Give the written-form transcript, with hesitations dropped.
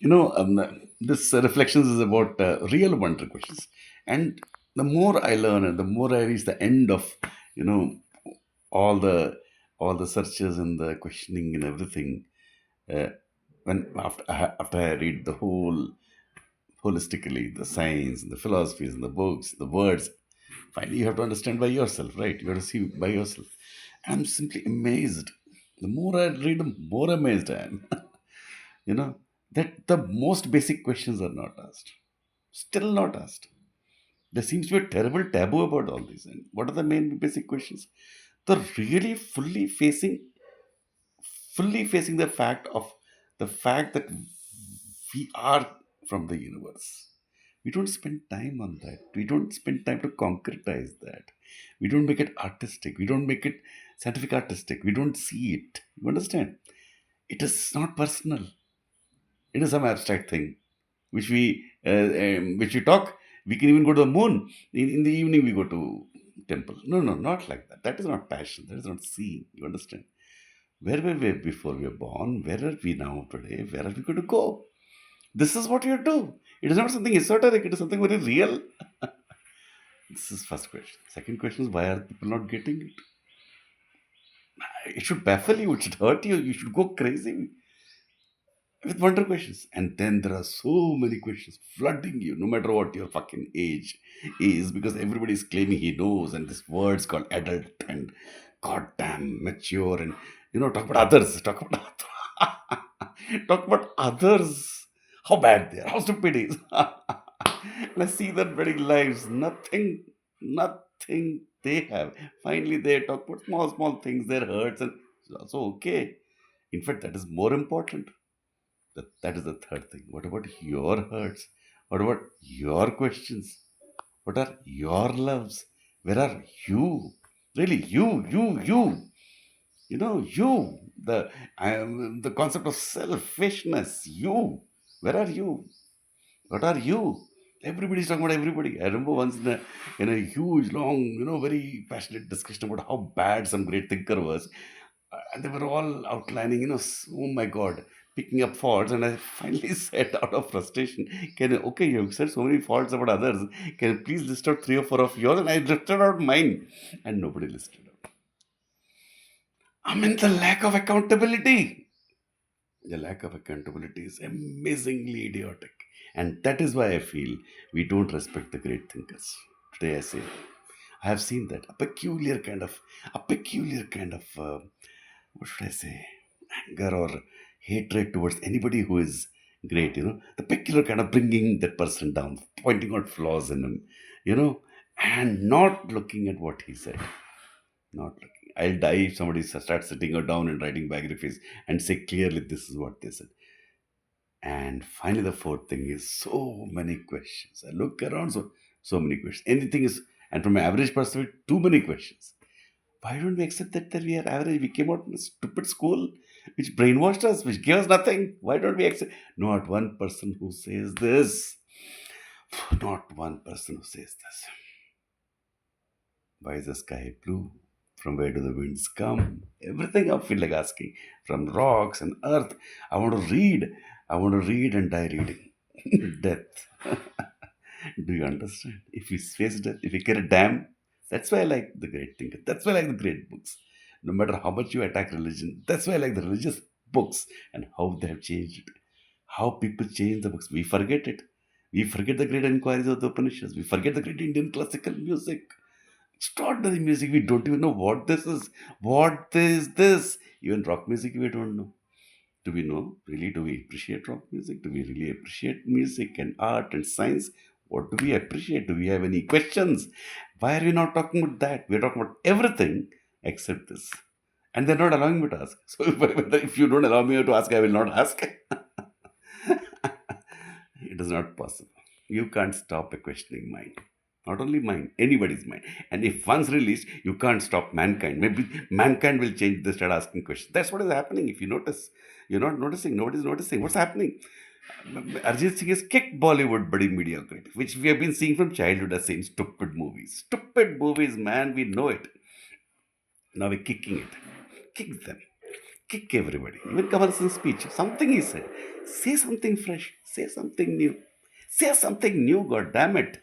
You know, this reflections is about real wonder questions. And the more I learn and the more I reach the end of, you know, all the all the searches and the questioning and everything, uh, when after I read the whole holistically, the science and the philosophies and the books, the words, finally you have to understand by yourself, right? You have to see by yourself. And I'm simply amazed. The more I read, the more amazed I am. You know, that the most basic questions are not asked. Still not asked. There seems to be a terrible taboo about all these. And what are the main basic questions? The really fully facing the fact that we are from the universe. We don't spend time on that. We don't spend time to concretize that. We don't make it artistic. We don't make it scientific artistic. We don't see it. You understand? It is not personal. It is some abstract thing which we talk. We can even go to the moon. In the evening, we go to temple. No, no, not like that. That is not passion. That is not seeing. You understand? Where were we before we were born? Where are we now today? Where are we going to go? This is what you do. It is not something esoteric. It is something very real. This is first question. Second question is, why are people not getting it? It should baffle you. It should hurt you. You should go crazy with wonder questions. And then there are so many questions flooding you, no matter what your fucking age is, because everybody is claiming he knows, and this word's called adult and goddamn mature, and talk about others, talk about talk about others, how bad they are, how stupid he is. And I see that wedding lives, nothing they have. Finally, they talk about small things, their hurts, and it's also okay. In fact, that is more important. That is the third thing. What about your hurts? What about your questions? What are your loves? Where are you? Really, you. You. The concept of selfishness. You. Where are you? What are you? Everybody's talking about everybody. I remember once in a huge, long, very passionate discussion about how bad some great thinker was, and they were all outlining, oh my God, picking up faults. And I finally said, out of frustration, okay, you've said so many faults about others. Can you please list out three or four of yours? And I listed out mine, and nobody listed out. I mean, the lack of accountability. The lack of accountability is amazingly idiotic. And that is why I feel we don't respect the great thinkers. Today I say, I have seen that. A peculiar kind of, what should I say, anger or hatred towards anybody who is great, the peculiar kind of bringing that person down, pointing out flaws in him, you know, and not looking at what he said. Not looking. I'll die if somebody starts sitting her down and writing biographies and say clearly this is what they said. And finally, the fourth thing is so many questions. I look around, so many questions. Anything is, and from an average perspective, too many questions. Why don't we accept that we are average? We came out in a stupid school which brainwashed us, which gave us nothing. Why don't we accept? Not one person who says this. Not one person who says this. Why is the sky blue? From where do the winds come? Everything I feel like asking. From rocks and earth. I want to read. I want to read and die reading. Death. Do you understand? If we face death, if we care a damn, that's why I like the great thinker. That's why I like the great books. No matter how much you attack religion, that's why I like the religious books and how they have changed it. How people change the books. We forget it. We forget the great inquiries of the Upanishads. We forget the great Indian classical music. Extraordinary music. We don't even know what this is. What is this? Even rock music, we don't know. Do we know? Really, do we appreciate rock music? Do we really appreciate music and art and science? What do we appreciate? Do we have any questions? Why are we not talking about that? We're talking about everything except this. And they're not allowing me to ask. So if you don't allow me to ask, I will not ask. It is not possible. You can't stop a questioning mind. Not only mine, anybody's mind. And if once released, you can't stop mankind. Maybe mankind will change. They start asking questions. That's what is happening. If you notice, you're not noticing. Nobody's noticing. What's happening? Arjit Singh has kicked Bollywood body mediocrity, which we have been seeing from childhood as same stupid movies. Stupid movies, man. We know it. Now we're kicking it. Kick them. kick everybody. Even Kamal Hassan's speech, something he said. Say something fresh. Say something new. Say something new, god damn it.